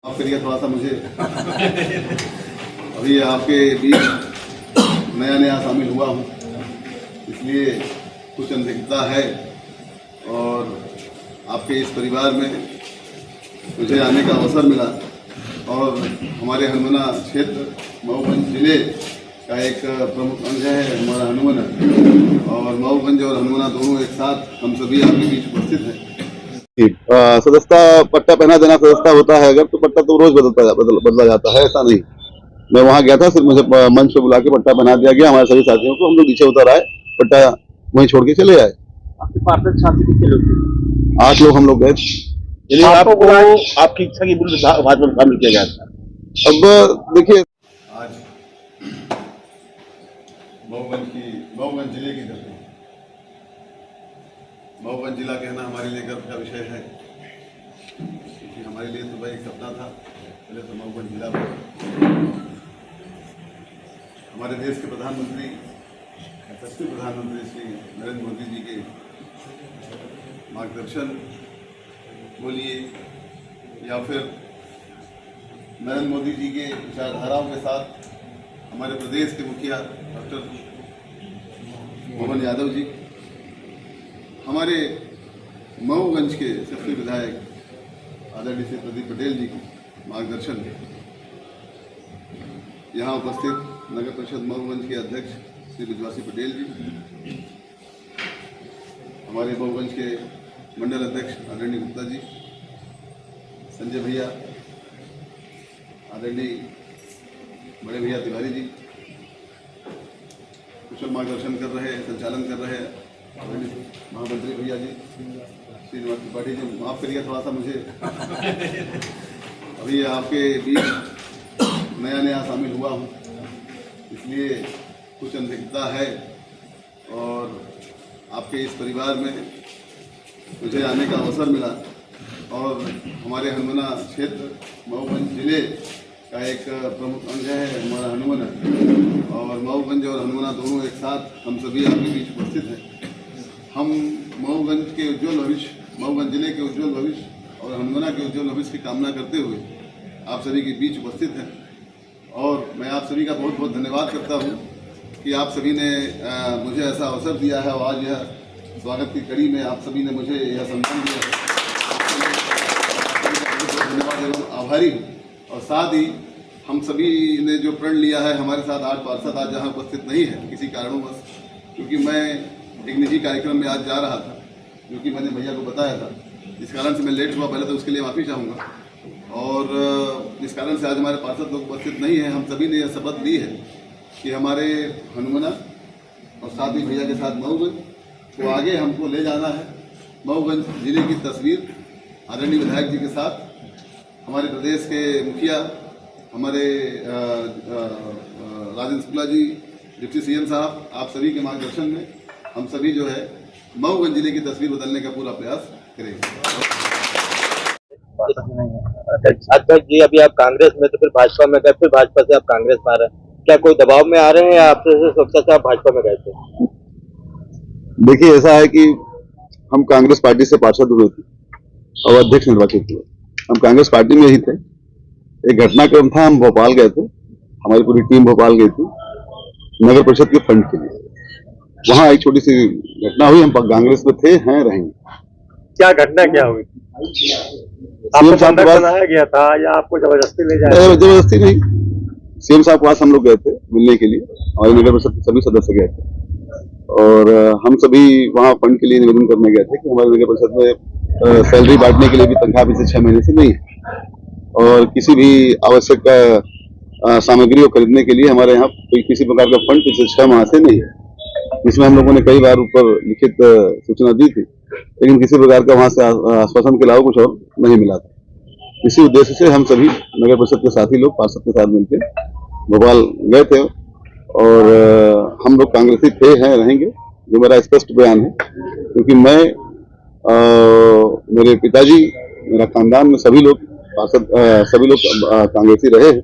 माफ करिए थोड़ा सा मुझे अभी आपके बीच नया शामिल हुआ हूँ, इसलिए कुछ अनभिज्ञता है और आपके इस परिवार में मुझे आने का अवसर मिला और हमारे हनुमना क्षेत्र मऊगंज जिले का एक प्रमुख अंग है हमारा हनुमना, और मऊगंज और हनुमना दोनों एक साथ हम सभी आपके बीच उपस्थित हैं। सदस्यता पट्टा पहना देना सदस्यता होता है अगर, तो पट्टा तो रोज बदला जाता है, ऐसा नहीं। मैं वहां गया था, सिर्फ मुझे मंच पे बुला के पट्टा पहना दिया गया हमारे सभी साथियों को। हम लोग नीचे उतर आए, पट्टा वहीं छोड़ के चले आए। आपके पार्षद साथी कितने लोग थे? 8 लोग हम लोग गए। आपको आपकी इच्छा की भाजपा में शामिल किया गया था। अब देखिए, आज मऊगंज जिले की धरती, मऊगंज जिला कहना हमारे लिए गर्व का विषय है, क्योंकि हमारे लिए तो भाई एक सपना था पहले तो मऊगंज जिला पर हमारे देश के प्रधानमंत्री, यशस्वी प्रधानमंत्री श्री नरेंद्र मोदी जी के मार्गदर्शन बोलिए या फिर नरेंद्र मोदी जी के विचारधाराओं के साथ हमारे प्रदेश के मुखिया डॉक्टर मोहन यादव जी, हमारे मऊगंज के यशस्वी विधायक आदरणीय श्री प्रदीप पटेल जी के मार्गदर्शन में यहाँ उपस्थित नगर परिषद मऊगंज के अध्यक्ष श्री विजवासी पटेल जी, हमारे मऊगंज के मंडल अध्यक्ष आदरणीय गुप्ता जी, संजय भैया, आदरणीय बड़े भैया तिवारी जी, कुशल मार्गदर्शन कर रहे, संचालन कर रहे आदरणीय महामंत्री भैया जी, श्रीनिवास त्रिपाठी जी, माफ करिए थोड़ा सा मुझे अभी आपके बीच नया शामिल हुआ हूँ, इसलिए कुछ अनभिज्ञता है और आपके इस परिवार में मुझे आने का अवसर मिला और हमारे हनुमना क्षेत्र मऊगंज जिले का एक प्रमुख अंग है हमारा हनुमना, और मऊगंज और हनुमना दोनों एक साथ हम सभी आपके बीच उपस्थित हैं। हम मऊगंज के उज्जवल भविष्य, मऊगंज जिले के उज्जवल भविष्य और हनुमना के उज्जवल भविष्य की कामना करते हुए आप सभी के बीच उपस्थित हैं, और मैं आप सभी का बहुत बहुत धन्यवाद करता हूँ कि आप सभी ने मुझे ऐसा अवसर दिया है और आज यह स्वागत की कड़ी में आप सभी ने मुझे यह सम्मान दिया है। धन्यवाद एवं आभारी हूँ। और साथ ही हम सभी ने जो प्रण लिया है, हमारे साथ 8 पार्षद आज जहाँ उपस्थित नहीं है किसी कारणवश, क्योंकि मैं एक निजी कार्यक्रम में आज जा रहा था, जो कि मैंने भैया को बताया था, जिस कारण से मैं लेट हुआ, पहले तो उसके लिए माफ़ी चाहूँगा। और जिस कारण से आज हमारे पार्षद लोग उपस्थित नहीं हैं, हम सभी ने यह शपथ ली है कि हमारे हनुमना और साथ ही भैया के साथ मऊगंज को आगे हमको ले जाना है। मऊगंज जिले की तस्वीर आदरणीय विधायक जी के साथ, हमारे प्रदेश के मुखिया हमारे राजेंद्र शुक्ला जी, डिप्टी सीएम साहब, आप सभी के मार्गदर्शन में हम सभी जो है मऊगंज जिले की तस्वीर बदलने का पूरा प्रयास करेंगे। अध्यक्ष जी, अभी आप कांग्रेस में तो फिर भाजपा में गए, फिर भाजपा से आप कांग्रेस में आ रहे हैं, क्या कोई दबाव में आ रहे हैं या आपसे सोचा से आप भाजपा में गए थे? देखिए, ऐसा है कि हम कांग्रेस पार्टी से पार्षद हुए थे और अध्यक्ष निर्वाचित हुए। हम कांग्रेस पार्टी में ही थे। एक घटनाक्रम था, हम भोपाल गए थे, हमारी पूरी टीम भोपाल गई थी नगर परिषद के फंड के लिए। वहां एक छोटी सी घटना हुई, हम कांग्रेस में थे, हैं, रहेंगे। क्या घटना क्या हुई? आपको बंधक बनाया गया था या आपको जबरदस्ती ले जाया? जबरदस्ती नहीं, सीएम साहब के पास हम लोग गए थे मिलने के लिए, हमारे नगर परिषद के सभी सदस्य गए थे और हम सभी वहां फंड के लिए निवेदन करने गए थे कि हमारे नगर परिषद में सैलरी बांटने के लिए भी तनख्वाह पिछले 6 महीने से नहीं है, और किसी भी आवश्यक सामग्री को खरीदने के लिए हमारे यहाँ कोई किसी प्रकार का फंड पिछले 6 माह से नहीं है। इसमें हम लोगों ने कई बार ऊपर लिखित सूचना दी थी, लेकिन किसी प्रकार का वहां से आश्वासन के अलावा कुछ और नहीं मिला था। इसी उद्देश्य से हम सभी नगर परिषद के साथी लोग पार्षद के साथ मिलकर भोपाल गए थे और हम लोग कांग्रेसी थे, हैं, रहेंगे, जो मेरा स्पष्ट बयान है। क्योंकि मैं, मेरे पिताजी, मेरा खानदान में सभी लोग पार्षद, सभी लोग कांग्रेसी रहे हैं।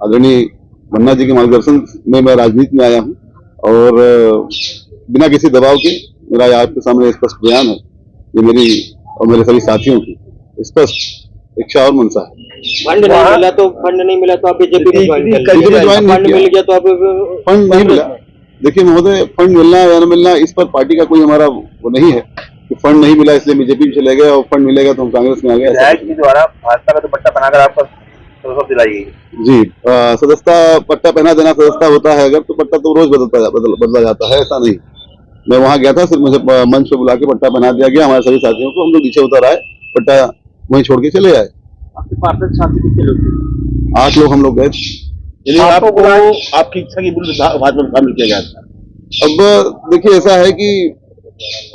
आदरणीय मन्ना जी के मार्गदर्शन में मैं राजनीति में आया हूँ और बिना किसी दबाव के मेरा आपके सामने स्पष्ट बयान है, ये मेरी और मेरे सभी साथियों की स्पष्ट इच्छा और मनसा है। फंड नहीं मिला तो आप बीजेपी में ज्वाइन कर बीजेपी ज्वाइन नहीं फंड किया। मिल गया तो आप फंड नहीं मिला। देखिए महोदय, फंड मिलना या न मिलना इस पर पार्टी का कोई हमारा वो नहीं है कि फंड नहीं मिला इसलिए बीजेपी में चले गए और फंड मिलेगा तो हम कांग्रेस में आ गए। विधायक जी द्वारा भाजपा का दुपट्टा बनाकर आपको सदस्यता दिलाई गई। जी, सदस्यता पट्टा पहना देना सदस्यता होता है अगर, तो पट्टा तो रोज बदला जाता है, ऐसा नहीं। मैं वहां गया था, सिर्फ मुझे मंच पे बुला के पट्टा पहना दिया गया हमारे सभी साथियों को। हम लोग नीचे उतर आए, पट्टा वहीं छोड़ के चले आए। आपके पार्षद साथी कितने लोग थे? 8 लोग हम लोग गए थे। आपको आपकी इच्छा की भाजपा में शामिल किया गया था। अब देखिए ऐसा है कि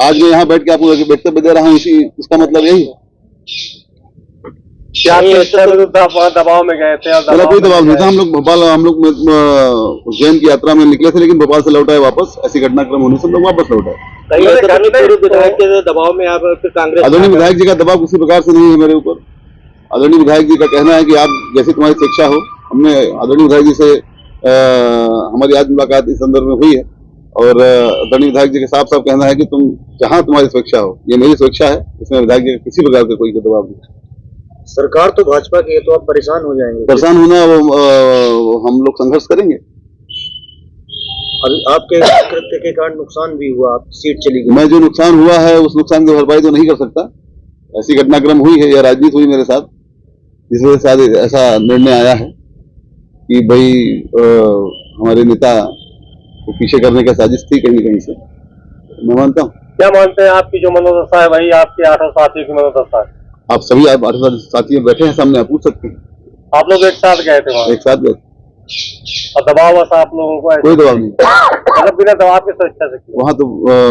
आज मैं यहाँ बैठ के आपको वक्तव्य दे रहा हूँ, इसका मतलब यही है। क्या दबाव में गए थे? मेरा कोई दबाव नहीं था। हम लोग भोपाल, हम लोग उज्जैन की यात्रा में निकले थे, लेकिन भोपाल से लौट आए वापस। ऐसी घटनाक्रम होने से हम लोग वापस लौट आए। कहीं ऐसा नहीं पूर्व विधायक के दबाव में आप फिर कांग्रेस? आदरणीय विधायक जी का दबाव किसी प्रकार से नहीं है मेरे ऊपर। आदरणीय विधायक जी का कहना है कि आप जैसी तुम्हारी शिक्षा हो। हमने आदरणीय विधायक जी से हमारी आज मुलाकात इस संदर्भ में हुई है और आदरणीय विधायक जी के साफ साफ कहना है कि तुम जहां तुम्हारी स्वेच्छा हो, ये मेरी स्वेच्छा है, इसमें विधायक जी का किसी प्रकार का कोई दबाव नहीं। सरकार तो भाजपा की है तो आप परेशान हो जाएंगे। परेशान होना वो हम लोग संघर्ष करेंगे। अभी आपके कृत्य के कारण नुकसान भी हुआ, आप सीट चली गई। मैं जो नुकसान हुआ है उस नुकसान की भरपाई तो नहीं कर सकता। ऐसी घटनाक्रम हुई है या राजनीति हुई मेरे साथ, जिस वजह से ऐसा निर्णय आया है कि भाई हमारे नेता को पीछे करने का साजिश थी कहीं न कहीं से, मैं मानता हूँ। क्या मानते हैं आपकी जो मनोदशा है वही आपके 8 साथियों की मनोदशा है? आप सभी 8 साथी बैठे हैं सामने, आप पूछ सकते हैं। आप लोग एक साथ गए थे वहाँ? एक साथ गए। और दबाव वैसा आप लोगों को? कोई दबाव नहीं, मतलब बिना दबाव की स्वेच्छा से किया? वहाँ तो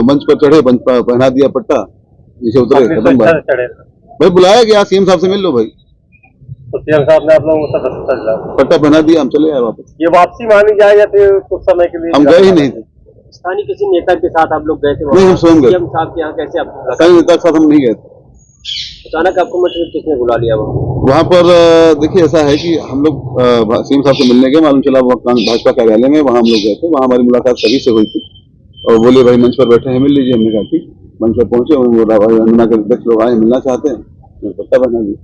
मंच पर चढ़े, मंच पर पहना दिया पट्टा, नीचे उतरे, खत्म बात। चढ़े भाई बुलाया गया, सीएम साहब से मिल लो भाई, तो सीएम साहब ने आप लोगों को सदस्यता दिला, पट्टा पहना दिया, हम चले आए वापस। ये वापसी मानी जाए या फिर कुछ समय के लिए? हम गए ही नहीं थे। स्थानीय किसी नेता के साथ आप लोग गए थे? नहीं, हम स्वयं गए। सीएम साहब के यहाँ कैसे आप? स्थानीय नेता के साथ हम नहीं गए थे। अचानक आपको मंच में किसने बुला लिया? वहाँ पर देखिए ऐसा है कि हम लोग सीएम साहब से मिलने गए, मालूम चला भाजपा कार्यालय में, वहाँ हम लोग गए थे। वहाँ हमारी मुलाकात सभी से हुई थी और बोले भाई मंच पर बैठे हैं, मिल लीजिए। हमने कहा ठीक। मंच पर पहुंचे, बोला भाई अंजना के अध्यक्ष लोग आए, मिलना चाहते हैं, पट्टा बना दिया।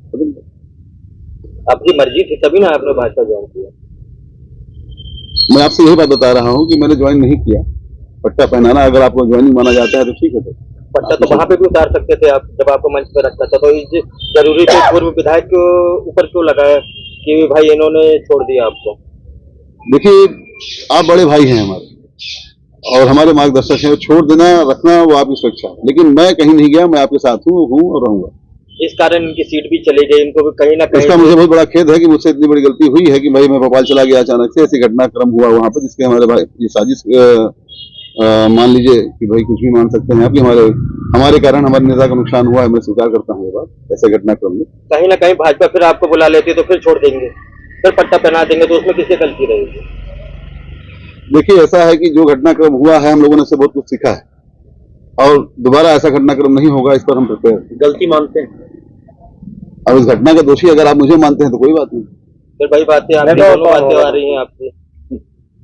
आपकी मर्जी थी तभी ना आपने भाजपा ज्वाइन किया? मैं आपसे यही बात बता रहा हूँ कि मैंने ज्वाइन नहीं किया। पट्टा पहनाना अगर आपको ज्वाइनिंग माना जाता है तो ठीक है। तो पट्टा तो वहाँ पे भी उतार सकते थे आप, जब आपको मंच पे रखा था। तो जरूरी थे पूर्व विधायक के ऊपर क्यों लगाया कि भाई इन्होंने छोड़ दिया आपको? देखिए, आप बड़े भाई हैं हमारे और हमारे मार्गदर्शक हैं। छोड़ देना रखना वो आपकी सुरक्षा है, लेकिन मैं कहीं नहीं गया। मैं आपके साथ हूँ और रहूंगा। इस कारण इनकी सीट भी चली गई, इनको भी कहीं ना कहीं। इसका मुझे बहुत बड़ा खेद है कि मुझसे इतनी बड़ी गलती हुई है कि भाई मैं भोपाल चला गया अचानक से। ऐसी घटनाक्रम हुआ वहाँ पर जिसके हमारे भाई ये साजिश मान लीजिए कि भाई कुछ भी मान सकते हैं आप कि हमारे कारण हमारे नेता का नुकसान हुआ है। मैं स्वीकार करता हूँ ये बात। ऐसे घटनाक्रम में कहीं ना कहीं भाजपा फिर आपको बुला लेती तो फिर छोड़ देंगे, फिर पट्टा पहना देंगे, तो उसमें किसकी गलती रहेगी? देखिए ऐसा है कि जो घटनाक्रम हुआ है हम लोगों ने इससे बहुत कुछ सीखा है और दोबारा ऐसा घटनाक्रम नहीं होगा, इस पर हम प्रिपेयर। गलती मानते हैं? अब इस घटना का दोषी अगर आप मुझे मानते हैं तो कोई बात नहीं। फिर भाई बातें दोनों बातें आ रही हैं आपकी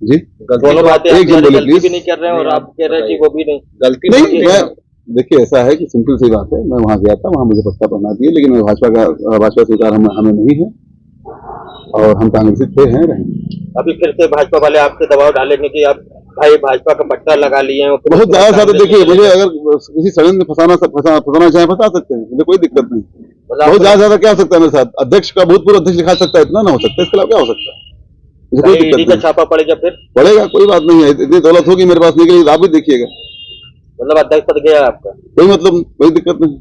जी, दोनों बातें एक जन बोले गलती प्लीज। भी नहीं कर रहे हैं और आप कह रहे हैं कि वो भी नहीं गलती नहीं है। देखिए ऐसा है कि सिंपल सी बात है, मैं वहां गया था, वहां मुझे पट्टा पहना दिया, लेकिन मैं भाजपा स्वीकार हमें नहीं है और हम कांग्रेस पे हैं, रहेंगे। अभी फिर से भाजपा वाले आपसे दबाव डालेंगे कि आप भाई भाजपा का पट्टा लगा लिए हैं? बहुत ज्यादा देखिए, मुझे अगर किसी षड्यंत्र में फंसाना चाहे फंसा सकते हैं, मुझे कोई दिक्कत नहीं। बहुत ज्यादा क्या हो सकता है मेरे साथ? अध्यक्ष का भूतपूर्व अध्यक्ष दिखा सकता है, इतना ना हो सकता है, इसके अलावा क्या हो सकता है? मुझे कोई दिक्कत नहीं। छापा पड़ेगा फिर? पड़ेगा, कोई बात नहीं है। इतनी दौलत होगी मेरे पास निकली, आप भी देखिएगा। मतलब अध्यक्ष पद गया आपका? कोई मतलब कोई दिक्कत नहीं।